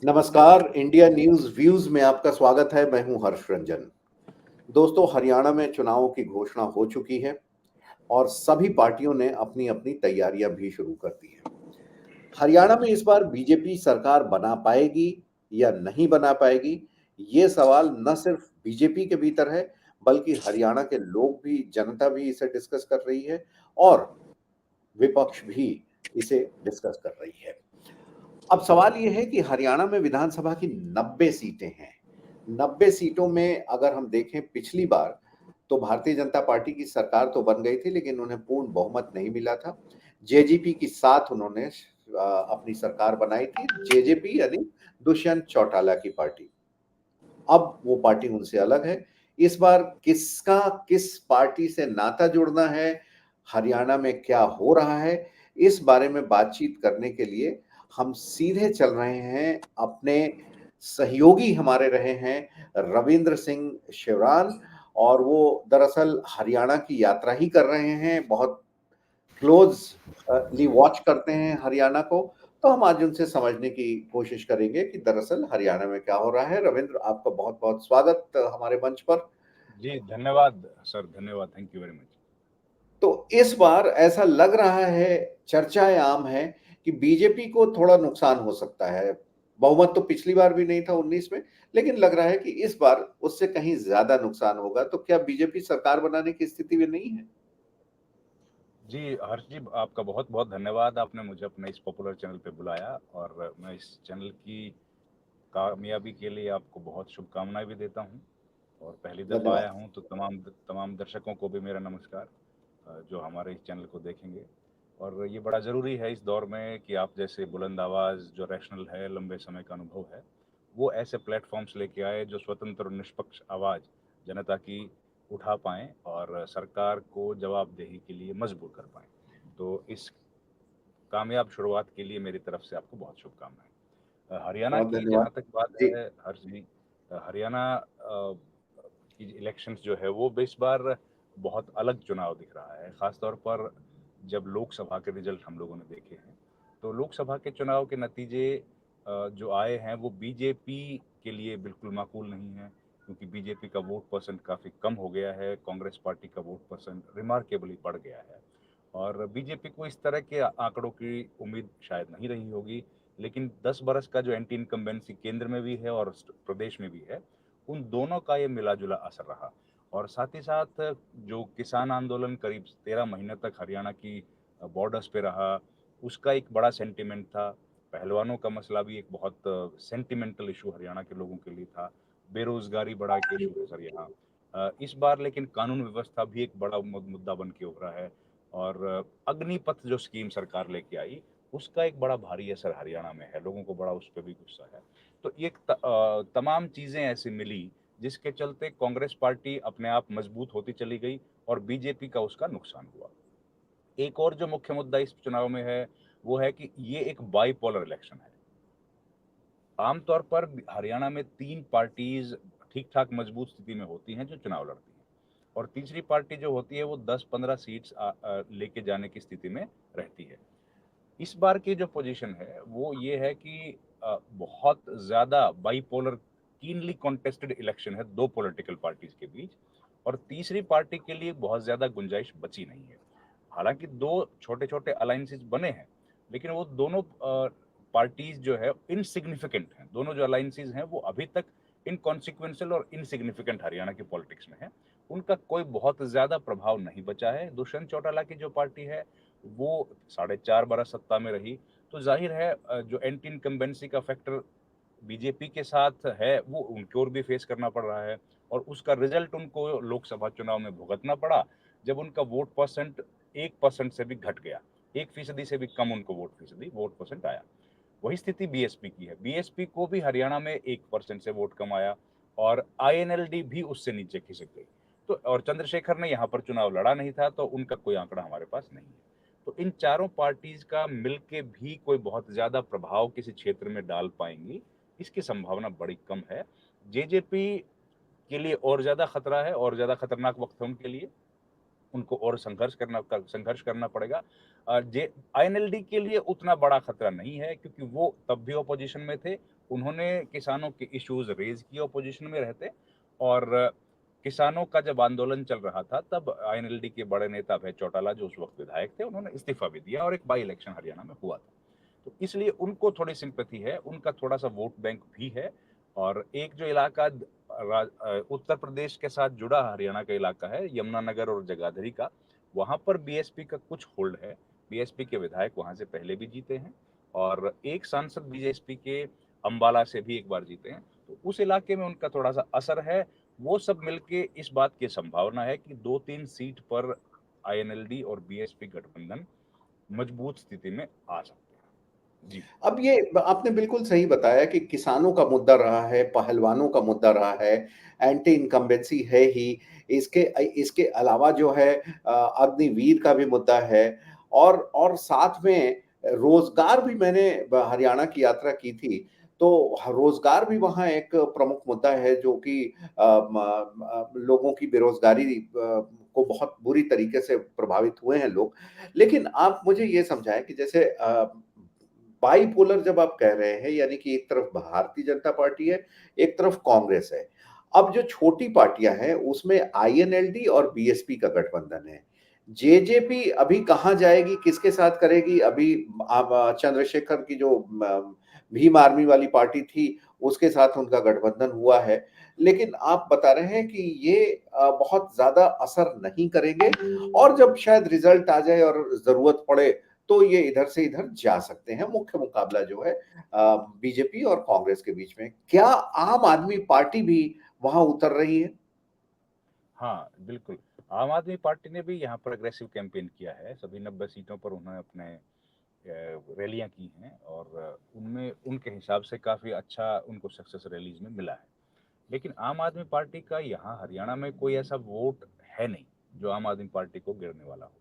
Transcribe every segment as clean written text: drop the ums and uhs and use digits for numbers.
नमस्कार, India news views में आपका स्वागत है। मैं हूं हर्ष रंजन। दोस्तों, हरियाणा में चुनावों की घोषणा हो चुकी है और सभी पार्टियों ने अपनी-अपनी तैयारियां भी शुरू कर दी हैं। हरियाणा में इस बार बीजेपी सरकार बना पाएगी या नहीं बना पाएगी, ये सवाल न सिर्फ बीजेपी के भीतर है, बल्कि हरियाणा के लोग भी, जनता भी इसे डिस्कस कर रही है और विपक्ष भी इसे डिस्कस कर रही है। अब सवाल ये है कि हरियाणा में विधानसभा की 90 सीटें हैं। 90 सीटों में अगर हम देखें पिछली बार, तो भारतीय जनता पार्टी की सरकार तो बन गई थी, लेकिन उन्हें पूर्ण बहुमत नहीं मिला था। जेजेपी के साथ उन्होंने अपनी सरकार बनाई थी। जेजेपी यानी दुष्यंत चौटाला की पार्टी। अब वो पार्टी उनसे अलग है। इस बार किसका किस पार्टी से नाता जुड़ना है, हरियाणा में क्या हो रहा है, इस बारे में बातचीत करने के लिए हम सीधे चल रहे हैं अपने सहयोगी हमारे रहे हैं रविंद्र सिंह शिवरान और वो दरअसल हरियाणा की यात्रा ही कर रहे हैं, बहुत क्लोज़ली वॉच करते हैं हरियाणा को। तो हम आज उनसे समझने की कोशिश करेंगे कि दरअसल हरियाणा में क्या हो रहा है। रविंद्र, आपका बहुत-बहुत स्वागत हमारे मंच पर। जी, धन्यवाद सर, धन्यवाद, थैंक यू वेरी मच। तो इस बार ऐसा लग रहा है, चर्चाएँ आम हैं कि बीजेपी को थोड़ा नुकसान हो सकता है। बहुमत तो पिछली बार भी नहीं था 19 में, लेकिन लग रहा है कि इस बार उससे कहीं ज़्यादा नुकसान होगा। तो क्या बीजेपी सरकार बनाने की स्थिति में नहीं है? जी, हर्ष जी, आपका बहुत-बहुत धन्यवाद, आपने मुझे अपने इस पॉपुलर चैनल पे बुलाया और मैं इस चैनल की कामयाबी के लिए आपको बहुत शुभकामनाएँ भी देता हूँ और पहली दफ़ा धन्यवाद। आया हूँ, तो तमाम दर्शकों को भी मेरा नमस्कार, जो हमारे इस चैनल को देखेंगे। और ये बड़ा ज़रूरी है इस दौर में कि आप जैसे बुलंद आवाज़, जो रैशनल है, लंबे समय का अनुभव है, वो ऐसे प्लेटफ़ॉर्म्स लेके आए जो स्वतंत्र और निष्पक्ष आवाज़ जनता की उठा पाएँ और सरकार को जवाबदेही के लिए मजबूर कर पाएँ। तो इस कामयाब शुरुआत के लिए मेरी तरफ से आपको बहुत शुभकामनाएँ। हरियाणा बहुत की धन्यवाद। जहाँ तक बात जी। है हर्ष जी, हरियाणा की इलेक्शंस जो है वो इस बार बहुत अलग चुनाव दिख रहा है। ख़ास तौर पर जब लोकसभा के रिजल्ट हम लोगों ने देखे हैं, तो लोकसभा के चुनाव के नतीजे जो आए हैं वो बीजेपी के लिए बिल्कुल माकूल नहीं है, क्योंकि बीजेपी का वोट परसेंट काफ़ी कम हो गया है, कांग्रेस पार्टी का वोट परसेंट रिमार्केबली बढ़ गया है। और बीजेपी को इस तरह के आंकड़ों की उम्मीद शायद नहीं रही होगी, लेकिन 10 बरस का जो एंटी इनकम्बेंसी केंद्र में भी है और प्रदेश में भी है, उन दोनों का ये मिला-जुला असर रहा। और साथ ही साथ जो किसान आंदोलन करीब 13 महीने तक हरियाणा की बॉर्डर्स पे रहा, उसका एक बड़ा सेंटिमेंट था। पहलवानों का मसला भी एक बहुत सेंटिमेंटल इशू हरियाणा के लोगों के लिए था। बेरोज़गारी बड़ा एक इशू है सर यहाँ। इस बार लेकिन कानून व्यवस्था भी एक बड़ा मुद्दा बन के उभरा है और अग्निपथ जो स्कीम सरकार लेके आई, उसका एक बड़ा भारी असर हरियाणा में है, लोगों को बड़ा उस पे भी गुस्सा है। तो ये तमाम चीज़ें ऐसी मिली, जिसके चलते कांग्रेस पार्टी अपने आप मजबूत होती चली गई और बीजेपी का उसका नुकसान हुआ। एक और जो मुख्य मुद्दा इस चुनाव में है, वो है कि ये एक बाइपोलर इलेक्शन है। आमतौर पर हरियाणा में 3 पार्टीज़ ठीक-ठाक मजबूत स्थिति में होती हैं जो चुनाव लड़ती हैं और तीसरी पार्टी जो होती है वो 10-15 सीट्स लेके जाने की स्थिति में रहती है। इस बार की जो पोजीशन है वो ये है कि बहुत ज़्यादा बाइपोलर कीनली कॉन्टेस्टेड इलेक्शन है 2 पॉलिटिकल पार्टीज़ के बीच और तीसरी पार्टी के लिए बहुत ज़्यादा गुंजाइश बची नहीं है। हालाँकि 2 छोटे-छोटे अलायंसेस बने हैं, लेकिन वो दोनों पार्टीज़ जो है इनसिग्निफिकेंट हैं। दोनों जो अलायंसेस हैं वो अभी तक इनकॉन्सिक्वेंशियल और इनसिग्निफिकेंट हरियाणा की पॉलिटिक्स में है। उनका कोई बहुत ज़्यादा प्रभाव नहीं बचा है। दुष्यंत चौटाला की जो पार्टी है, वो साढ़े 4 बरस सत्ता में रही, तो ज़ाहिर है जो एंटी इनकम्बेंसी का फैक्टर बीजेपी के साथ है, वो उनको और भी फेस करना पड़ रहा है और उसका रिजल्ट उनको लोकसभा चुनाव में भुगतना पड़ा, जब उनका वोट परसेंट 1% से भी घट गया। 1% से भी कम उनको वोट परसेंट आया। वही स्थिति बीएसपी की है। बीएसपी को भी हरियाणा में 1% से वोट कम आया और आईएनएलडी भी उससे नीचे खिसक गई। तो और चंद्रशेखर ने यहाँ पर चुनाव लड़ा नहीं था, तो उनका कोई आंकड़ा हमारे पास नहीं है। तो इन चारों पार्टीज का मिलके भी कोई बहुत ज़्यादा प्रभाव किसी क्षेत्र में डाल पाएँगी, इसकी संभावना बड़ी कम है। जेजेपी के लिए और ज़्यादा खतरा है और ज़्यादा खतरनाक वक़्त है उनके लिए। उनको और संघर्ष करना पड़ेगा। जे आईएनएलडी के लिए उतना बड़ा खतरा नहीं है, क्योंकि वो तब भी ऑपोजिशन में थे। उन्होंने किसानों के इश्यूज रेज किए ऑपोजिशन में रहते, और किसानों का जब आंदोलन चल रहा था तब आईएनएलडी के बड़े नेता अभय चौटाला, जो उस वक्त विधायक थे, उन्होंने इस्तीफा भी दिया और एक बाई इलेक्शन हरियाणा में हुआ था। तो इसलिए उनको थोड़ी सिंपैथी है, उनका थोड़ा सा वोट बैंक भी है। और एक जो इलाका उत्तर प्रदेश के साथ जुड़ा हरियाणा का इलाका है, यमुनानगर और जगाधरी का, वहां पर बीएसपी का कुछ होल्ड है। बीएसपी के विधायक वहां से पहले भी जीते हैं, और एक सांसद बीएसपी के अंबाला से भी एक बार जीते हैं। तो उस इलाके में उनका थोड़ा सा असर है। वो सब मिलके इस बात की संभावना है कि 2-3 सीट पर आईएनएलडी और बीएसपी गठबंधन मजबूत स्थिति में आ सकते हैं। जी। अब ये आपने बिल्कुल सही बताया कि किसानों का मुद्दा रहा है, पहलवानों का मुद्दा रहा है, एंटी इनकम्बेंसी है ही, इसके इसके अलावा जो है अग्निवीर का भी मुद्दा है, और साथ में रोजगार भी। मैंने हरियाणा की यात्रा की थी, तो रोजगार भी वहाँ एक प्रमुख मुद्दा है, जो कि लोगों की बेरोजगारी को बहुत बुरी तरीके से प्रभावित हुए हैं लोग। लेकिन आप मुझे ये समझाएं कि जैसे बाइपोलर जब आप कह रहे हैं, यानी कि एक तरफ भारतीय जनता पार्टी है, एक तरफ कांग्रेस है। अब जो छोटी पार्टियां हैं उसमें आईएनएलडी और बीएसपी का गठबंधन है। जेजेपी अभी कहाँ जाएगी, किसके साथ करेगी? अभी चंद्रशेखर की जो भीम आर्मी वाली पार्टी थी, उसके साथ उनका गठबंधन हुआ है। लेकिन आप बता रहे हैं कि ये बहुत ज्यादा असर नहीं करेंगे, और जब शायद रिजल्ट आ जाए और जरूरत पड़े तो ये इधर से इधर जा सकते हैं। मुख्य मुकाबला जो है बीजेपी और कांग्रेस के बीच में। क्या आम आदमी पार्टी भी वहां उतर रही है? हाँ, बिल्कुल। आम आदमी पार्टी ने भी यहाँ पर अग्रेसिव कैंपेन किया है। सभी 90 सीटों पर उन्होंने अपने रैलियाँ की हैं, और उनमें उनके हिसाब से काफ़ी अच्छा उनको सक्सेस रैलीज़ में मिला है। लेकिन आम आदमी पार्टी का यहाँ हरियाणा में कोई ऐसा वोट है नहीं, जो आम आदमी पार्टी को गिरने वाला हो।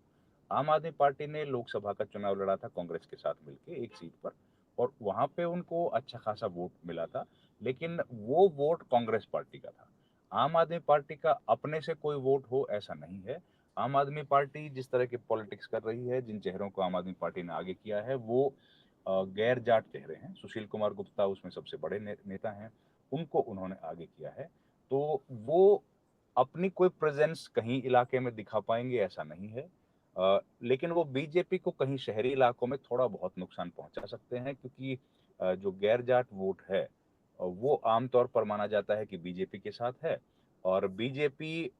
आम आदमी पार्टी ने लोकसभा का चुनाव लड़ा था कांग्रेस के साथ मिलके एक सीट पर, और वहाँ पे उनको अच्छा खासा वोट मिला था, लेकिन वो वोट कांग्रेस पार्टी का था। आम आदमी पार्टी का अपने से कोई वोट हो ऐसा नहीं है। आम आदमी पार्टी जिस तरह की पॉलिटिक्स कर रही है, जिन चेहरों को आम आदमी पार्टी ने आगे किया है, वो गैर जाट चेहरे हैं। सुशील कुमार गुप्ता उसमें सबसे बड़े नेता हैं, उनको उन्होंने आगे किया है। तो वो अपनी कोई प्रेजेंस कहीं इलाके में दिखा पाएंगे ऐसा नहीं है। लेकिन वो बीजेपी को कहीं शहरी इलाकों में थोड़ा बहुत नुकसान पहुंचा सकते हैं, क्योंकि जो गैर जाट वोट है वो आमतौर पर माना जाता है कि बीजेपी के साथ है, और बीजेपी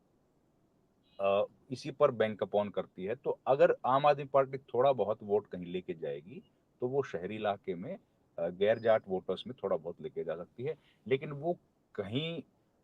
इसी पर बैंक अपॉन करती है। तो अगर आम आदमी पार्टी थोड़ा बहुत वोट कहीं लेके जाएगी, तो वो शहरी इलाके में गैर जाट वोटर्स में थोड़ा बहुत लेके जा सकती है। लेकिन वो कहीं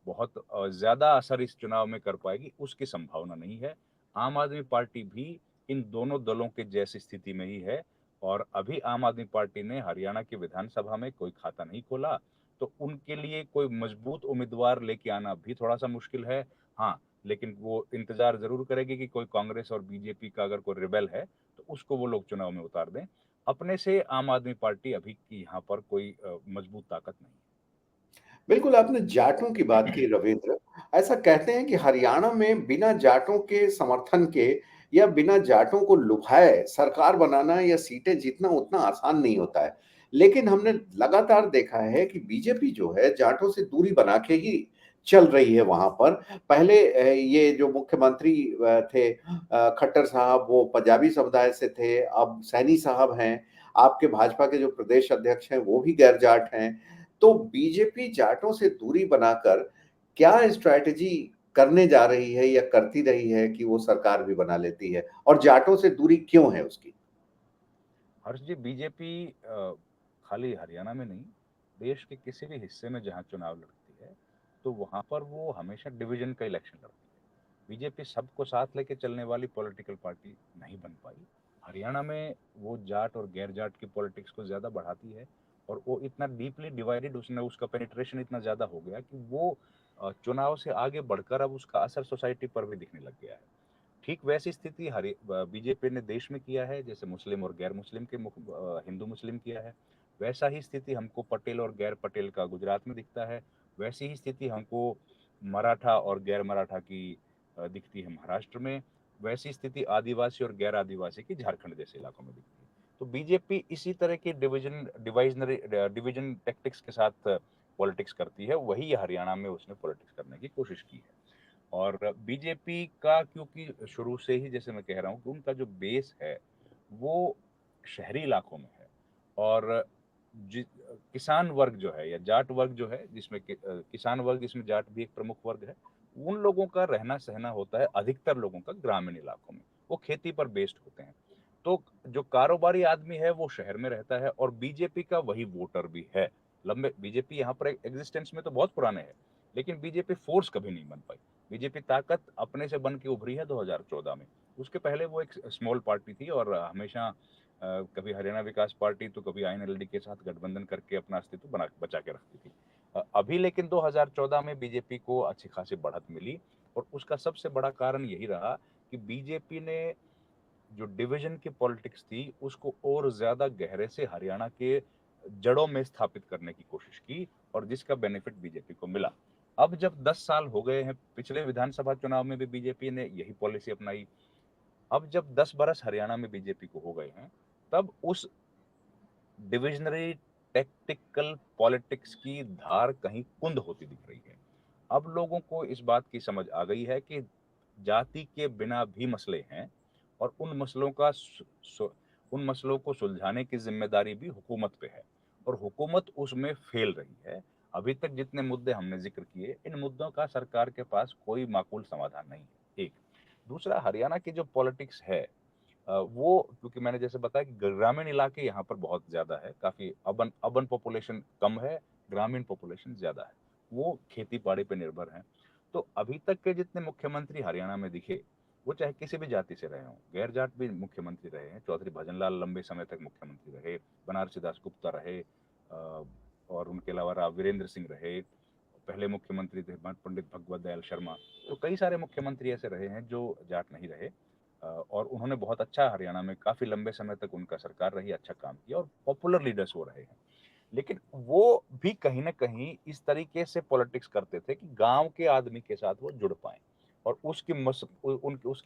बहुत ज्यादा असर इस चुनाव में कर पाएगी, उसकी संभावना नहीं है। आम आदमी पार्टी भी इन दोनों दलों के जैसी स्थिति में ही है, और अभी आम आदमी पार्टी ने हरियाणा की विधानसभा में कोई खाता नहीं खोला, तो उनके लिए कोई मजबूत उम्मीदवार लेके आना भी थोड़ा सा मुश्किल है। हाँ, लेकिन वो इंतजार जरूर करेगी कि कोई कांग्रेस और बीजेपी का अगर कोई रिबेल है तो उसको वो लोग चुनाव में उतार दें। अपने से आम आदमी पार्टी अभी की यहाँ पर कोई मजबूत ताकत नहीं बिल्कुल, आपने जाटों की बात की रविंद्र। ऐसा कहते हैं कि हरियाणा में बिना जाटों के समर्थन के या बिना जाटों को लुभाए सरकार बनाना या सीटें जीतना उतना आसान नहीं होता है। लेकिन हमने लगातार देखा है कि बीजेपी जो है जाटों से दूरी बना के ही चल रही है वहां पर। पहले ये जो मुख्यमंत्री थे खट्टर साहब, वो पंजाबी समुदाय से थे। अब सैनी साहब हैं। आपके भाजपा के जो प्रदेश अध्यक्ष हैं वो भी गैर जाट हैं। तो बीजेपी जाटों से दूरी बनाकर क्या स्ट्रैटेजी करने जा रही है या करती रही है कि वो सरकार भी बना लेती है, और जाटों से दूरी क्यों है उसकी? हर्ष जी। बीजेपी खाली हरियाणा में नहीं, देश के किसी भी हिस्से में जहाँ चुनाव लड़ती है, तो वहां पर वो हमेशा डिवीजन का इलेक्शन लड़ती है। बीजेपी सबको साथ लेके चलने वाली पॉलिटिकल पार्टी नहीं बन पाई। हरियाणा में वो जाट और गैर जाट की पॉलिटिक्स को ज्यादा बढ़ाती है, और वो इतना डीपली डिवाइडेड, उसने उसका पेनिट्रेशन इतना ज्यादा हो गया कि वो चुनाव से आगे बढ़कर अब उसका असर सोसाइटी पर भी दिखने लग गया है। ठीक वैसी स्थिति हरि बीजेपी ने देश में किया है, जैसे मुस्लिम और गैर मुस्लिम के हिंदू मुस्लिम किया है। वैसा ही स्थिति हमको पटेल और गैर पटेल का गुजरात में दिखता है। वैसी ही स्थिति हमको मराठा और गैर मराठा की दिखती है महाराष्ट्र में। वैसी स्थिति आदिवासी और गैर आदिवासी की झारखंड जैसे इलाकों में दिखती है। तो बीजेपी इसी तरह की डिविजन टैक्टिक्स के साथ पॉलिटिक्स करती है, वही हरियाणा में उसने पॉलिटिक्स करने की कोशिश की है। और बीजेपी का क्योंकि शुरू से ही, जैसे मैं कह रहा हूँ, कि उनका जो बेस है वो शहरी इलाकों में है, और किसान वर्ग जो है या जाट वर्ग जो है, जिसमें किसान वर्ग, इसमें जाट भी एक प्रमुख वर्ग है, उन लोगों का रहना सहना होता है अधिकतर लोगों का ग्रामीण इलाकों में, वो खेती पर बेस्ड होते हैं। तो जो कारोबारी आदमी है वो शहर में रहता है, और बीजेपी का वही वोटर भी है। लंबे बीजेपी यहाँ पर एग्जिस्टेंस में तो बहुत पुराने हैं, लेकिन बीजेपी फोर्स कभी नहीं बन पाई। बीजेपी ताकत अपने से बन के उभरी है 2014 में। उसके पहले वो एक स्मॉल पार्टी थी, और हमेशा कभी हरियाणा विकास पार्टी तो कभी आईएनएलडी के साथ गठबंधन करके अपना अस्तित्व बना बचा के रखती थी। अभी लेकिन 2014 में बीजेपी को अच्छी खासी बढ़त मिली, और उसका सबसे बड़ा कारण यही रहा कि बीजेपी ने जो डिवीजन की पॉलिटिक्स थी उसको और ज्यादा गहरे से हरियाणा के जड़ों में स्थापित करने की कोशिश की, और जिसका बेनिफिट बीजेपी को मिला। अब जब 10 साल हो गए हैं, पिछले विधानसभा चुनाव में भी बीजेपी ने यही पॉलिसी अपनाई, अब जब 10 बरस हरियाणा में बीजेपी को हो गए हैं, तब उस डिविजनरी टैक्टिकल पॉलिटिक्स की धार कहीं कुंद होती दिख रही है। अब लोगों को इस बात की समझ आ गई है कि जाति के बिना भी मसले हैं, और उन मसलों को सुलझाने की जिम्मेदारी भी हुकूमत पे है, और हुकूमत उसमें फेल रही है। अभी तक जितने मुद्दे हमने जिक्र किए, इन मुद्दों का सरकार के पास कोई माकूल समाधान नहीं है। एक दूसरा, हरियाणा की जो पॉलिटिक्स है, वो क्योंकि मैंने जैसे बताया कि ग्रामीण इलाके यहाँ पर बहुत ज्यादा है, काफी अर्बन अर्बन पॉपुलेशन कम है, ग्रामीण पॉपुलेशन ज्यादा है, वो खेती बाड़ी पे निर्भर है। तो अभी तक के जितने मुख्यमंत्री हरियाणा में दिखे, वो चाहे किसी भी जाति से रहे हों, गैर जाट भी मुख्यमंत्री रहे हैं। चौधरी भजनलाल लंबे समय तक मुख्यमंत्री रहे, बनारसी दास गुप्ता रहे, और उनके अलावा राव वीरेंद्र सिंह रहे, पहले मुख्यमंत्री थे पंडित भगवत दयाल शर्मा। तो कई सारे मुख्यमंत्री ऐसे रहे हैं जो जाट नहीं रहे, और उन्होंने बहुत अच्छा, हरियाणा में काफी लंबे समय तक उनका सरकार रही, अच्छा काम किया, और पॉपुलर लीडर्स वो रहे हैं। लेकिन वो भी कहीं ना कहीं इस तरीके से पॉलिटिक्स करते थे कि गांव के आदमी के साथ वो जुड़ पाए, और उसके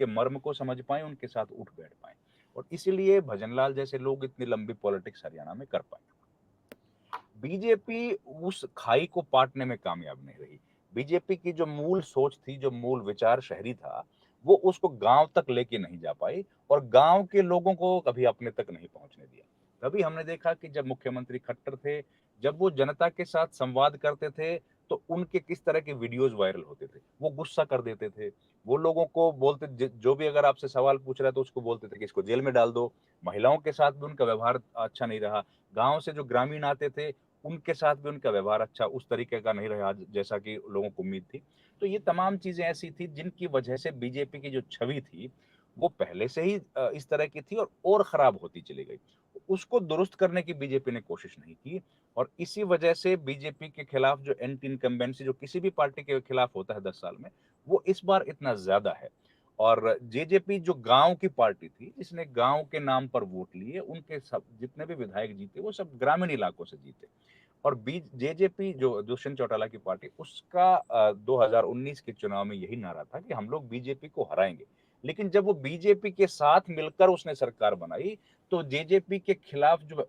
मर्म को समझ पाए, उनके साथ उठ बैठ पाए, और इसीलिए भजनलाल जैसे लोग इतनी लंबी पॉलिटिक्स हरियाणा में कर पाए। बीजेपी उस खाई को पाटने में कामयाब नहीं रही। बीजेपी की जो मूल सोच थी, जो मूल विचार शहरी था, वो उसको गांव तक लेके नहीं जा पाई, और गांव के लोगों को कभी अपने तक नहीं पहुंचने दिया। कभी हमने देखा कि जब मुख्यमंत्री खट्टर थे, जब वो जनता के साथ संवाद करते थे, तो उनके किस तरह के वीडियोस वायरल होते थे। वो गुस्सा कर देते थे, वो लोगों को बोलते, जो भी अगर आपसे सवाल पूछ रहा है तो उसको बोलते थे कि इसको जेल में डाल दो। महिलाओं के साथ भी उनका व्यवहार अच्छा नहीं रहा। गांव से जो ग्रामीण आते थे, उनके साथ भी उनका व्यवहार अच्छा उस तरीके का नहीं रहा जैसा कि लोगों को उम्मीद थी। तो ये तमाम चीजें ऐसी थी जिनकी वजह से बीजेपी की जो छवि थी वो पहले से ही इस तरह की थी, और खराब होती चली गई। उसको दुरुस्त करने की बीजेपी ने कोशिश नहीं की, और इसी वजह से बीजेपी के खिलाफ जो एंटी इनकम्बेंसी जो किसी भी पार्टी के खिलाफ होता है 10 साल में, वो इस बार इतना ज्यादा है। और जेजेपी जो गांव की पार्टी थी, जिसने गांव के नाम पर वोट लिए, उनके सब जितने भी विधायक जीते वो सब ग्रामीण इलाकों से जीते। और बीच जेजेपी जो दुष्यंत चौटाला की पार्टी, उसका 2019 के चुनाव में यही नारा था कि हम लोग बीजेपी को हराएंगे। लेकिन जब वो बीजेपी के साथ मिलकर उसने सरकार बनाई, तो जेजेपी के खिलाफ जो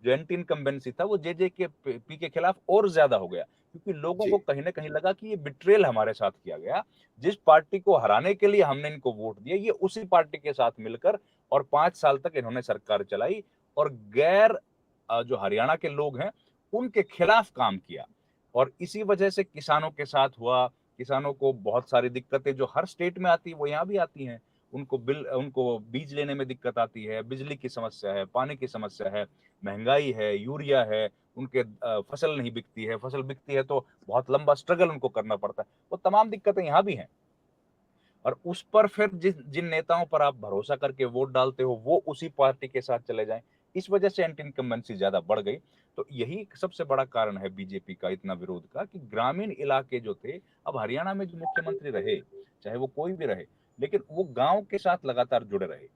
एंटी इनकम्बेंसी था वो जेजे के पी के खिलाफ और ज्यादा हो गया, क्योंकि लोगों जी। को कहीं ना कहीं लगा कि ये बिट्रेल हमारे साथ किया गया। जिस पार्टी को हराने के लिए हमने इनको वोट दिया, ये उसी पार्टी के साथ मिलकर और 5 साल तक इन्होंने सरकार चलाई, और गैर जो हरियाणा के लोग हैं उनके खिलाफ काम किया। और इसी वजह से किसानों के साथ हुआ। किसानों को बहुत सारी दिक्कतें जो हर स्टेट में आती है वो यहाँ भी आती हैं। उनको बीज लेने में दिक्कत आती है, बिजली की समस्या है, पानी की समस्या है, महंगाई है, यूरिया है, उनके फसल नहीं बिकती है, फसल बिकती है तो बहुत लंबा स्ट्रगल उनको करना पड़ता है। वो तमाम दिक्कतें यहाँ भी हैं। और उस पर फिर जिन नेताओं पर आप भरोसा करके वोट डालते हो वो उसी पार्टी के साथ चले जाएं, इस वजह से एंटी इनकम्बेंसी ज्यादा बढ़ गई। तो यही सबसे बड़ा कारण है बीजेपी का इतना विरोध का, कि ग्रामीण इलाके जो थे, अब हरियाणा में जो मुख्यमंत्री रहे, चाहे वो कोई भी रहे, लेकिन वो गांव के साथ लगातार जुड़े रहे।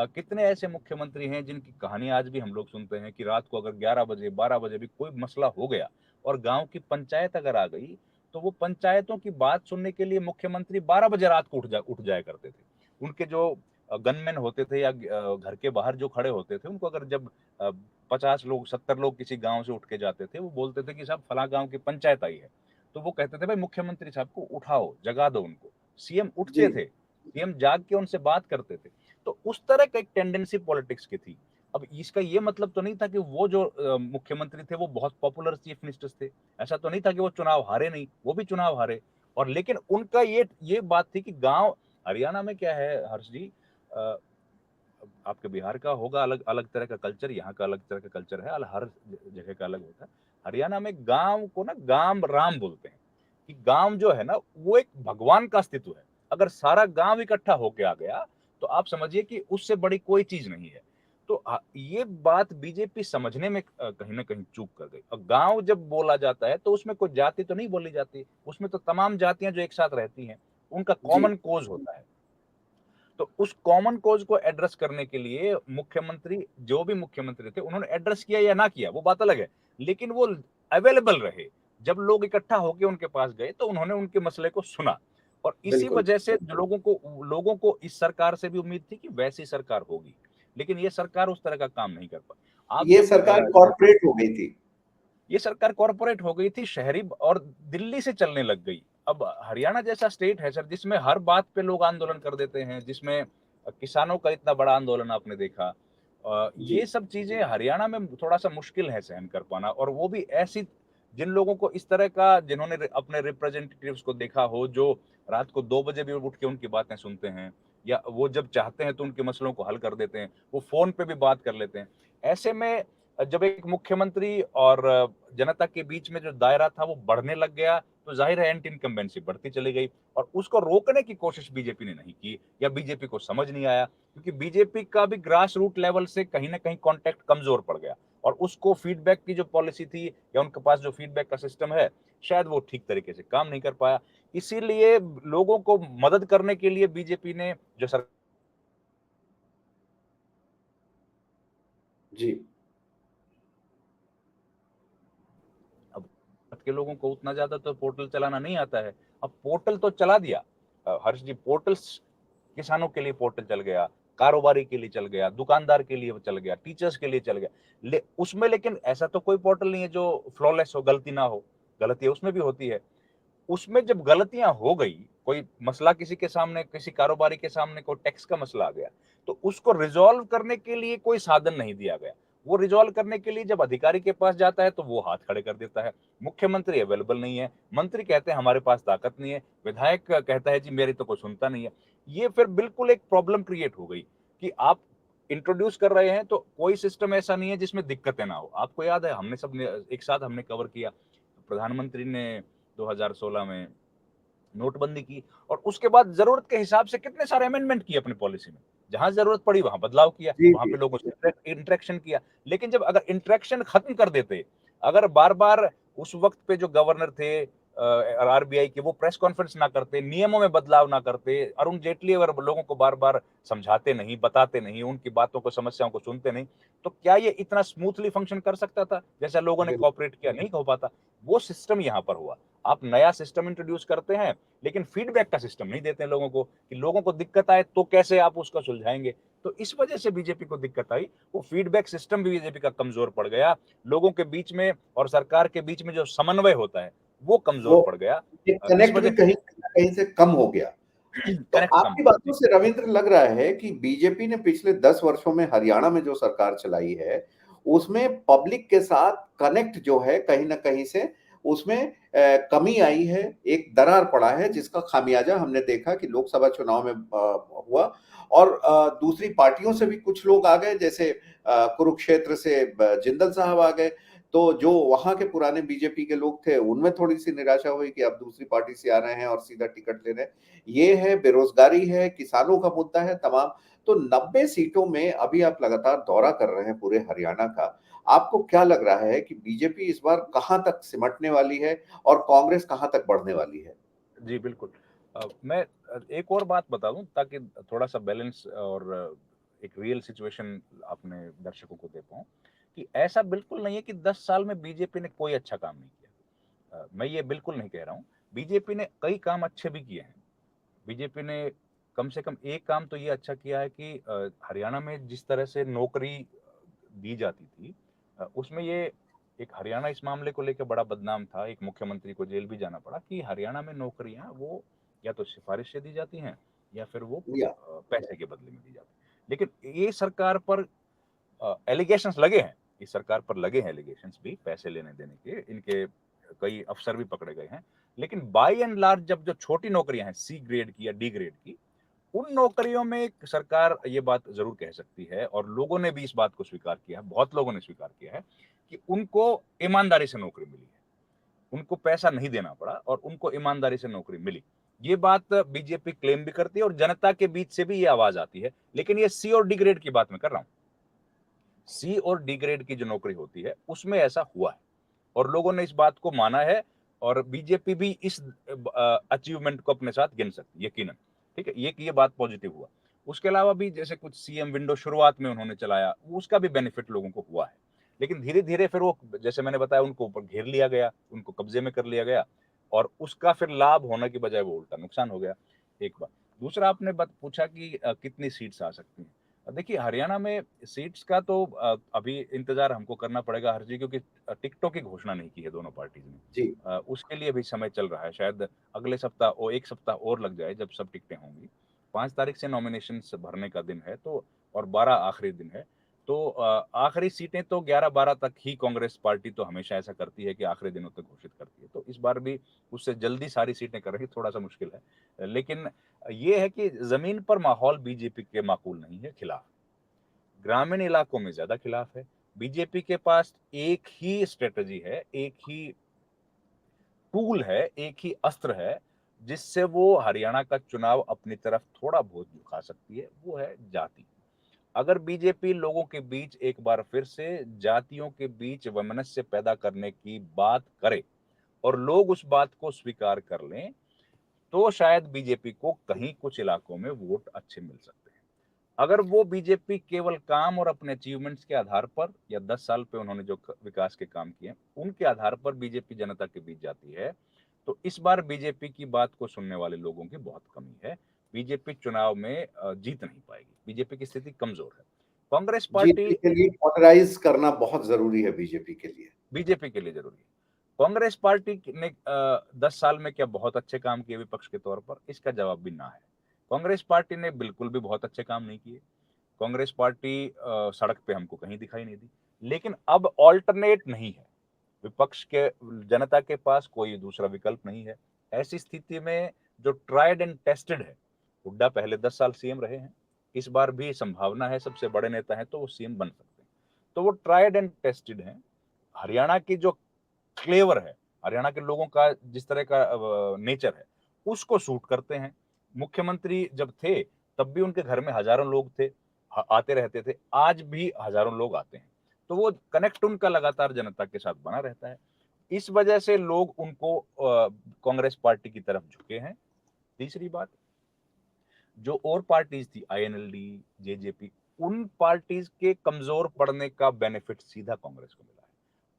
कितने ऐसे मुख्यमंत्री हैं जिनकी कहानी आज भी हम लोग सुनते हैं कि रात को अगर 11 बजे 12 बजे भी कोई मसला हो गया और गांव की पंचायत अगर आ गई, तो वो पंचायतों की बात सुनने के लिए मुख्यमंत्री 12 बजे रात को उठ जाया करते थे। उनके जो गनमैन होते थे या घर के बाहर जो खड़े होते थे, उनको अगर जब 50 लोग 70 लोग किसी गांव से उठ के जाते थे, वो बोलते थे कि साहब फलां गांव की पंचायत आई है, तो वो कहते थे भाई मुख्यमंत्री साहब को उठाओ, जगा दो उनको। सीएम जी, उठते थे, सीएम जाग के उनसे बात करते थे। तो उस तरह का एक टेंडेंसी पॉलिटिक्स की थी। अब इसका ये मतलब तो नहीं था कि वो जो मुख्यमंत्री थे वो बहुत पॉपुलर चीफ मिनिस्टर्स थे। ऐसा तो नहीं था कि वो चुनाव हारे नहीं, वो भी चुनाव हारे। और लेकिन उनका ये बात थी कि गांव, हरियाणा में क्या है हर्ष जी, अ, आपके बिहार का होगा अलग अलग तरह का कल्चर, यहाँ का अलग तरह का कल्चर है, हर जगह का अलग होता है। हरियाणा में गांव को ना गांव राम बोलते हैं, कि गांव जो है ना वो एक भगवान का अस्तित्व है। अगर सारा गांव इकट्ठा होके आ गया तो आप समझिए कि उससे बड़ी कोई चीज नहीं है। तो ये बात बीजेपी समझने में कहीं ना कहीं चूक कर गई। और गांव जब बोला जाता है तो उसमें कोई जाति तो नहीं बोली जाती, उसमें तो तमाम जातियां जो एक साथ रहती हैं, उनका जी, कॉमन कोज होता है। तो उस कॉमन कोज को एड्रेस करने के लिए मुख्यमंत्री, जो भी मुख्यमंत्री थे, उन्होंने एड्रेस किया या ना किया वो बात अलग है, लेकिन वो अवेलेबल रहे। जब लोग इकट्ठा होकर उनके पास गए तो उन्होंने उनके मसले को सुना। और इसी बिल्कुल। वजह से लोगों को इस सरकार से भी उम्मीद थी कि वैसी सरकार होगी, लेकिन ये सरकार उस तरह का काम नहीं कर पाई। आप ये जब सरकार कॉर्पोरेट हो गई थी। ये सरकार कॉर्पोरेट हो गई थी, शहरी और दिल्ली से चलने लग गई। अब हरियाणा जैसा स्टेट है सर, जिसमें हर बात पे लोग आंदोलन कर देते हैं, जिसमें किसानों का इतना बड़ा आंदोलन आपने देखा। जी, ये सब चीजें हरियाणा में थोड़ा सा मुश्किल है सहन कर पाना, और वो भी ऐसी जिन लोगों को इस तरह का, जिन्होंने अपने रिप्रेजेंटेटिव्स को देखा हो, जो रात को 2 बजे भी उठ के उनकी बातें सुनते हैं, या वो जब चाहते हैं तो उनके मसलों को हल कर देते हैं, वो फोन पे भी बात कर लेते हैं। ऐसे में जब एक मुख्यमंत्री और जनता के बीच में जो दायरा था वो बढ़ने लग गया, तो जाहिर है एंटी इनकम्बेंसी बढ़ती चली गई। और उसको रोकने की कोशिश बीजेपी ने नहीं की, या बीजेपी को समझ नहीं आया, क्योंकि बीजेपी का भी ग्रास रूट लेवल से कहीं ना कहीं कॉन्टेक्ट कमजोर पड़ गया। और उसको फीडबैक की जो पॉलिसी थी, या उनके पास जो फीडबैक का सिस्टम है, शायद वो ठीक तरीके से काम नहीं कर पाया। इसीलिए लोगों को मदद करने के लिए बीजेपी ने जो सरकार जी, अब के लोगों को उतना ज्यादा तो पोर्टल चलाना नहीं आता है। अब पोर्टल तो चला दिया हर्ष जी, पोर्टल्स किसानों के लिए पोर्टल चल गया, कारोबारी के लिए चल गया, दुकानदार के लिए चल गया, टीचर्स के लिए चल गया। उसमें लेकिन ऐसा तो कोई पोर्टल नहीं है जो फ्लॉलेस हो, गलती ना हो। गलती उसमें भी होती है। उसमें जब गलतियां हो गई, कोई मसला किसी के सामने, किसी कारोबारी के सामने कोई टैक्स का मसला आ गया, तो उसको रिजॉल्व करने के लिए कोई साधन नहीं दिया गया। वो रिजॉल्व करने के लिए जब अधिकारी के पास जाता है तो वो हाथ खड़े कर देता है। मुख्यमंत्री अवेलेबल नहीं है, मंत्री कहते हैं हमारे पास ताकत नहीं है, विधायक कहता है जी मेरी तो कोई सुनता नहीं है। ये फिर बिल्कुल एक प्रॉब्लम क्रिएट हो गई कि आप इंट्रोड्यूस कर रहे हैं तो कोई सिस्टम ऐसा नहीं है जिसमें दिक्कतें ना हो। आपको याद है हमने सब एक साथ हमने कवर किया, प्रधानमंत्री ने 2016 में नोटबंदी की, और उसके बाद जरूरत के हिसाब से कितने सारे अमेंडमेंट किए अपनी पॉलिसी में। जहां जरूरत पड़ी वहां बदलाव किया, जी, वहां जी, पे लोगों से इंटरेक्शन किया। लेकिन जब अगर इंटरेक्शन खत्म कर देते, अगर बार बार उस वक्त पे जो गवर्नर थे आरबीआई के, वो प्रेस कॉन्फ्रेंस ना करते, नियमों में बदलाव ना करते, अरुण जेटली अगर लोगों को बार बार समझाते नहीं, बताते नहीं, उनकी बातों को, समस्याओं को सुनते नहीं, तो क्या ये इतना स्मूथली फंक्शन कर सकता था जैसा लोगों ने बिल्कुल। कॉपरेट किया? नहीं हो पाता। वो सिस्टम यहाँ पर हुआ। आप नया सिस्टम इंट्रोड्यूस करते हैं, लेकिन फीडबैक का सिस्टम नहीं देते हैं लोगों को, कि लोगों को दिक्कत आए तो कैसे आप उसका सुलझाएंगे। तो इस वजह से बीजेपी को दिक्कत आई। वो फीडबैक सिस्टम भी बीजेपी का कमजोर पड़ गया। लोगों के बीच में और सरकार के बीच में जो समन्वय होता है वो वो कमजोर पड़ गया। ये इस कनेक्ट भी वजह कहीं न कहीं से कम हो गया। तो कनेक्ट कम आपकी हुआ बातों जी। से रविंद्र लग रहा है कि बीजेपी ने पिछले 10 वर्षों में हरियाणा में जो सरकार चलाई है, उसमें पब्लिक के साथ कनेक्ट जो है कहीं न कहीं से उसमें कमी आई है, एक दरार पड़ा है जिसका खामियाजा हमने देखा कि लोकसभा चुनाव में हुआ। और दूसरी पार्टियों से भी कुछ लोग आ गए, जैसे कुरुक्षेत्र से जिंदल साहब आ गए। तो जो वहां के पुराने बीजेपी के लोग थे उनमें थोड़ी-सी निराशा हुई कि अब दूसरी पार्टी से आ रहे हैं और सीधा टिकट ले रहे हैं। ये है, बेरोजगारी है, किसानों का मुद्दा है तमाम। तो 90 सीटों में अभी आप लगातार दौरा कर रहे हैं पूरे हरियाणा का। आपको क्या लग रहा है कि बीजेपी इस बार कहाँ तक सिमटने वाली है और कांग्रेस कहाँ तक बढ़ने वाली है? जी, बिल्कुल। मैं एक और बात बता दूं ताकि थोड़ा-सा बैलेंस और एक रियल सिचुएशन अपने दर्शकों को दे पाऊँ, कि ऐसा बिल्कुल नहीं है कि 10 साल में बीजेपी ने कोई अच्छा काम नहीं किया। मैं ये बिल्कुल नहीं कह रहा हूँ। बीजेपी ने कई काम अच्छे भी किए हैं। बीजेपी ने कम से कम एक काम तो ये अच्छा किया है कि हरियाणा में जिस तरह से नौकरी दी जाती थी, उसमें ये एक हरियाणा इस मामले को लेकर बड़ा बदनाम था, एक मुख्यमंत्री को जेल भी जाना पड़ा कि हरियाणा में नौकरियां वो या तो सिफारिश से दी जाती हैं या फिर वो या पैसे के बदले में दी जाती है। लेकिन ये सरकार पर एलिगेशंस लगे हैं, इस सरकार पर लगे हैं एलिगेशंस भी पैसे लेने देने के, इनके कई अफसर भी पकड़े गए हैं। लेकिन बाय एंड लार्ज जब जो छोटी नौकरियां हैं सी ग्रेड की या डी ग्रेड की, उन नौकरियों में सरकार ये बात जरूर कह सकती है, और लोगों ने भी इस बात को स्वीकार किया है, बहुत लोगों ने स्वीकार किया है कि उनको ईमानदारी से नौकरी मिली है, उनको पैसा नहीं देना पड़ा और उनको ईमानदारी से नौकरी मिली। ये बात बीजेपी क्लेम भी करती है और जनता के बीच से भी ये आवाज आती है। लेकिन ये सी और डी ग्रेड की बात मैं कर रहा हूं, सी और डी ग्रेड की जो नौकरी होती है उसमें ऐसा हुआ है और लोगों ने इस बात को माना है, और बीजेपी भी इस अचीवमेंट को अपने साथ गिन सकती है यकीनन। ठीक है, ये बात पॉजिटिव हुआ। उसके अलावा भी जैसे कुछ सीएम विंडो शुरुआत में उन्होंने चलाया, उसका भी बेनिफिट लोगों को हुआ है। लेकिन धीरे धीरे फिर वो, जैसे मैंने बताया, उनको ऊपर घेर लिया गया, उनको कब्जे में कर लिया गया, और उसका फिर लाभ होने की बजाय वो उल्टा नुकसान हो गया। एक बात। दूसरा, आपने बात पूछा कि कितनी सीट्स आ सकती हैं। देखिए, हरियाणा में सीट्स का तो अभी इंतजार हमको करना पड़ेगा हर जी, क्योंकि टिकटों की घोषणा नहीं की है दोनों पार्टीज ने। जी। उसके लिए भी समय चल रहा है, शायद अगले सप्ताह और एक सप्ताह और लग जाए जब सब टिकटें होंगी। 5 तारीख से नॉमिनेशन भरने का दिन है, तो और 12 आखिरी दिन है। तो आखिरी सीटें तो 11-12 तक ही कांग्रेस पार्टी तो हमेशा ऐसा करती है कि आखिरी दिनों तक घोषित करती है, तो इस बार भी उससे जल्दी सारी सीटें कर रही, थोड़ा सा मुश्किल है। लेकिन ये है कि जमीन पर माहौल बीजेपी के माकूल नहीं है, खिलाफ। ग्रामीण इलाकों में ज्यादा खिलाफ है। बीजेपी के पास एक ही स्ट्रेटजी है, एक ही टूल है, एक ही अस्त्र है, जिससे वो हरियाणा का चुनाव अपनी तरफ थोड़ा बहुत झुका सकती है, वो है जाति। अगर बीजेपी लोगों के बीच एक बार फिर से जातियों के बीच वैमनस्य पैदा करने की बात करे और लोग उस बात को स्वीकार कर लें, तो शायद बीजेपी को कहीं कुछ इलाकों में वोट अच्छे मिल सकते हैं। अगर वो बीजेपी केवल काम और अपने अचीवमेंट्स के आधार पर, या 10 साल पे उन्होंने जो विकास के काम किए उनके आधार पर बीजेपी जनता के बीच जाती है, तो इस बार बीजेपी की बात को सुनने वाले लोगों की बहुत कमी है। बीजेपी चुनाव में जीत नहीं पाएगी, बीजेपी की स्थिति कमजोर है। कांग्रेस पार्टी जीतने के लिए मॉडराइज करना बहुत जरूरी है बीजेपी के लिए। बीजेपी के लिए जरूरी है। कांग्रेस पार्टी ने 10 साल में क्या बहुत अच्छे काम किए विपक्ष के तौर पर, इसका जवाब भी ना है। कांग्रेस पार्टी ने बिल्कुल भी बहुत अच्छे काम नहीं किए। कांग्रेस पार्टी सड़क पे हमको कहीं दिखाई नहीं दी। लेकिन अब ऑल्टरनेट नहीं है, विपक्ष के, जनता के पास कोई दूसरा विकल्प नहीं है। ऐसी स्थिति में जो ट्राइड एंड टेस्टेड है, हुड्डा पहले 10 साल सीएम रहे हैं, इस बार भी संभावना है, सबसे बड़े नेता हैं तो वो सीएम बन सकते हैं, तो वो ट्राइड एंड टेस्टेड हैं। हरियाणा की जो फ्लेवर है, हरियाणा के लोगों का जिस तरह का नेचर है, उसको सूट करते हैं। मुख्यमंत्री जब थे तब भी उनके घर में हजारों लोग थे, आते रहते थे, आज भी हजारों लोग आते हैं, तो वो कनेक्ट उनका लगातार जनता के साथ बना रहता है। इस वजह से लोग उनको कांग्रेस पार्टी की तरफ झुके हैं। तीसरी बात, जो और पार्टीज थी, आईएनएलडी, जेजेपी, उन पार्टीज के कमजोर पड़ने का बेनिफिट सीधा कांग्रेस को मिला है।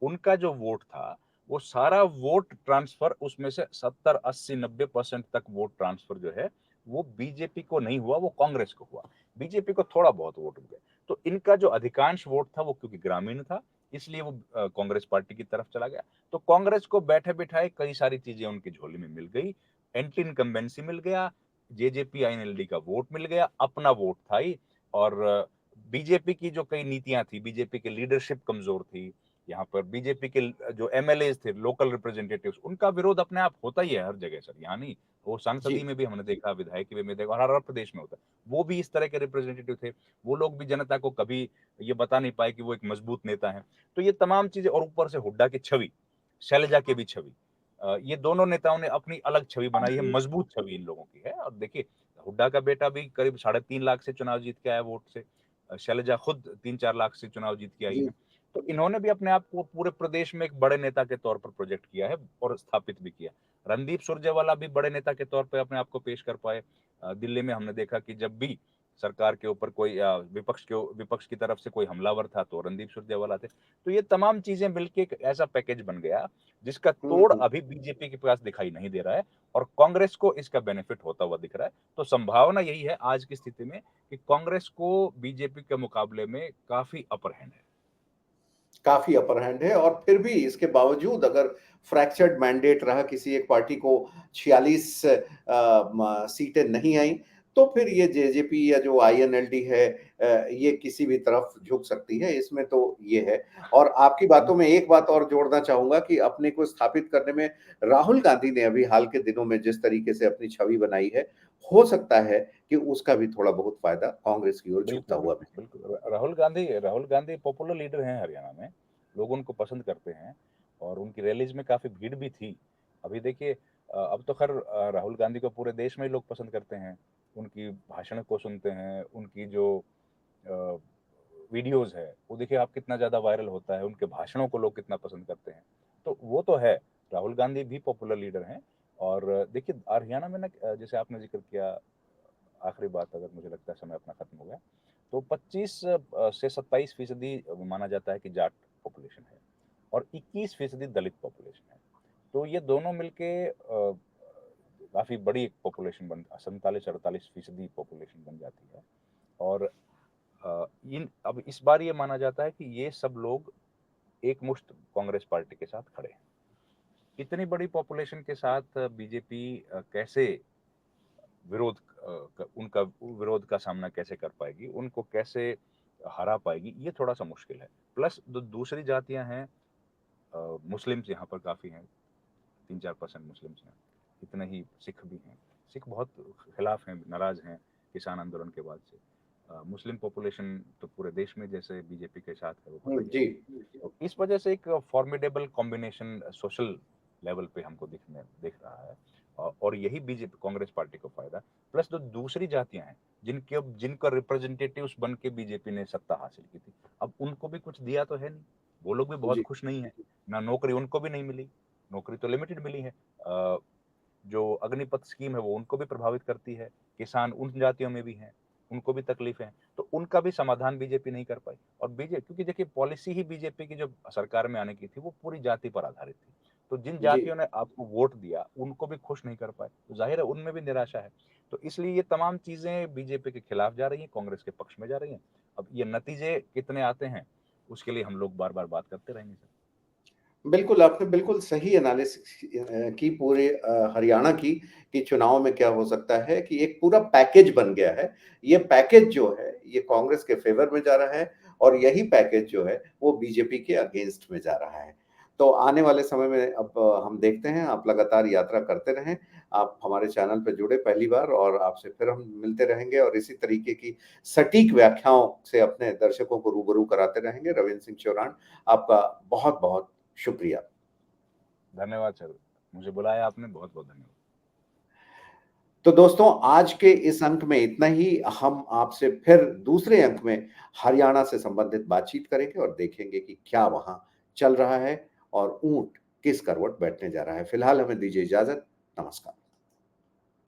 उनका जो वोट था, वो सारा वोट ट्रांसफर, उसमें से 70-80-90% तक वोट ट्रांसफर जो है वो बीजेपी को नहीं हुआ, वो कांग्रेस को हुआ। बीजेपी को थोड़ा बहुत वोट हुए, तो इनका जो अधिकांश वोट था वो क्योंकि ग्रामीण था, इसलिए वो कांग्रेस पार्टी की तरफ चला गया। तो कांग्रेस को बैठे बिठाए कई सारी चीजें उनकी झोली में मिल गई। एंटी इनकम्बेंसी मिल गया, जेजेपी आईएनएलडी का वोट मिल गया, अपना वोट था ही, और बीजेपी की जो कई नीतियां थी, बीजेपी की लीडरशिप कमजोर थी। यहाँ पर बीजेपी के जो एमएलए थे, लोकल रिप्रेजेंटेटिव्स, उनका विरोध अपने आप होता ही है हर जगह सर, यहाँ नहीं, वो सांसदीय जी। में भी हमने देखा, विधायकी में देखा, और हर प्रदेश में होता है। वो भी इस तरह के रिप्रेजेंटेटिव थे, वो लोग भी जनता को कभी ये बता नहीं पाए कि वो एक मजबूत नेता है। तो ये तमाम चीजें, और ऊपर से हुड्डा की छवि, शैलजा की भी छवि, ये दोनों नेताओं ने अपनी अलग छवि बनाई है, मजबूत छवि इन लोगों की है। और देखिए, हुड्डा का बेटा भी करीब 3.5 लाख से चुनाव जीत के आया वोट से, शैलजा खुद 3-4 लाख से चुनाव जीत के आई जी। है। तो इन्होंने भी अपने आप को पूरे प्रदेश में एक बड़े नेता के तौर पर प्रोजेक्ट किया है और स्थापित भी किया। रणदीप सुरजेवाला भी बड़े नेता के तौर पर अपने आप को पेश कर पाए। दिल्ली में हमने देखा कि जब भी सरकार के ऊपर कोई विपक्ष की तरफ से कोई हमलावर था तो रणदीप सुरजेवाला थे। तो ये तमाम चीजें मिलके एक ऐसा पैकेज बन गया जिसका तोड़ हम्म। अभी बीजेपी के पास दिखाई नहीं दे रहा है और कांग्रेस को इसका बेनिफिट होता हुआ दिख रहा है। तो संभावना यही है आज की स्थिति में कि कांग्रेस को बीजेपी के मुकाबले में काफी अपर हैंड है। काफी अपर हैंड है और फिर भी इसके बावजूद अगर फ्रैक्चर्ड मैंडेट रहा, किसी एक पार्टी को 46 सीटें नहीं आई, तो फिर ये जेजेपी या जो आईएनएलडी है ये किसी भी तरफ झुक सकती है, इसमें तो ये है। और आपकी बातों में एक बात और जोड़ना चाहूंगा कि अपने को स्थापित करने में राहुल गांधी ने अभी हाल के दिनों में जिस तरीके से अपनी छवि बनाई है, हो सकता है कि उसका भी थोड़ा बहुत फायदा कांग्रेस की ओर झुकता बिल्कुल, हुआ बिल्कुल, मिले। बिल्कुल। राहुल गांधी पॉपुलर लीडर हैं हरियाणा में, लोग उनको पसंद करते हैं और उनकी रैलीज़ में काफ़ी भीड़ भी थी। अभी देखिए अब तो ख़ैर राहुल गांधी को पूरे देश में ही लोग पसंद करते हैं, उनकी भाषण को सुनते हैं, उनकी जो अ, वीडियोज़ है, वो देखिए आप कितना ज़्यादा वायरल होता है, उनके भाषणों को लोग कितना पसंद करते हैं। तो वो तो है, राहुल गांधी भी पॉपुलर लीडर हैं और देखिए हरियाणा में ना जैसे आपने ज़िक्र किया, आखिरी बात अगर मुझे लगता है समय अपना खत्म हो गया, तो 25 से 27% माना जाता है कि जाट पॉपुलेशन है और 21% दलित पॉपुलेशन है। तो ये दोनों मिलके काफ़ी बड़ी एक पॉपुलेशन बन 47-48% पॉपुलेशन बन जाती है और इन अब इस बार ये माना जाता है कि ये सब लोग एकमुश्त कांग्रेस पार्टी के साथ खड़े हैं। इतनी बड़ी पॉपुलेशन के साथ बीजेपी कैसे उनका विरोध का सामना कैसे कर पाएगी, उनको कैसे हरा पाएगी, ये थोड़ा-सा मुश्किल है। प्लस जो दूसरी जातियाँ हैं मुस्लिम्स यहाँ पर काफ़ी हैं, 3-4% मुस्लिम्स हैं, इतने ही सिख भी हैं। सिख बहुत खिलाफ हैं, नाराज़ हैं किसान आंदोलन के बाद से। मुस्लिम पॉपुलेशन तो पूरे देश में जैसे बीजेपी के साथ है, वो पता ही है। जी। तो इस वजह से एक फॉर्मिडेबल कॉम्बिनेशन सोशल लेवल पे हमको दिख रहा है और यही बीजेपी कांग्रेस पार्टी को फायदा। प्लस जो दूसरी जातियां हैं जिनका रिप्रेजेंटेटिव्स बन के बीजेपी ने सत्ता हासिल की थी, अब उनको भी कुछ दिया तो है नहीं, वो लोग भी बहुत जी। खुश नहीं है, ना नौकरी उनको भी नहीं मिली, नौकरी तो लिमिटेड मिली है। जो अग्निपथ स्कीम है वो उनको भी प्रभावित करती है, किसान उन जातियों में भी हैं, उनको भी तकलीफ है, तो उनका भी समाधान बीजेपी नहीं कर पाई। और बीजे क्योंकि देखिए पॉलिसी ही बीजेपी की जो सरकार में आने की थी वो पूरी जाति पर आधारित थी, तो जिन जी। जातियों ने आपको वोट दिया उनको भी खुश नहीं कर पाए, तो जाहिर है उनमें भी निराशा है। तो इसलिए ये तमाम चीजें बीजेपी के खिलाफ जा रही हैं, कांग्रेस के पक्ष में जा रही हैं। अब ये नतीजे कितने आते हैं उसके लिए हम लोग बार बार बात करते रहेंगे सर। बिल्कुल, आपने बिल्कुल सही एनालिसिस की पूरे हरियाणा की कि चुनाव में क्या हो सकता है कि एक पूरा पैकेज बन गया है। ये पैकेज जो है, ये कांग्रेस के फ़ेवर में जा रहा है और यही पैकेज जो है, वो बीजेपी के अगेंस्ट में जा रहा है। तो आने वाले समय में अब हम देखते हैं, आप लगातार यात्रा करते रहें। आप हमारे चैनल पे जुड़े पहली बार और आपसे फिर हम मिलते रहेंगे और इसी तरीके की सटीक व्याख्याओं से अपने दर्शकों को रूबरू कराते रहेंगे। रविंद्र सिंह चौहान, आपका बहुत-बहुत शुक्रिया। धन्यवाद सर, मुझे बुलाया आपने, बहुत बहुत धन्यवाद। तो दोस्तों आज के इस अंक में इतना ही। हम आपसे फिर दूसरे अंक में हरियाणा से संबंधित बातचीत करेंगे और देखेंगे कि क्या वहां चल रहा है और ऊंट किस करवट बैठने जा रहा है। फिलहाल हमें दीजिए इजाजत। नमस्कार।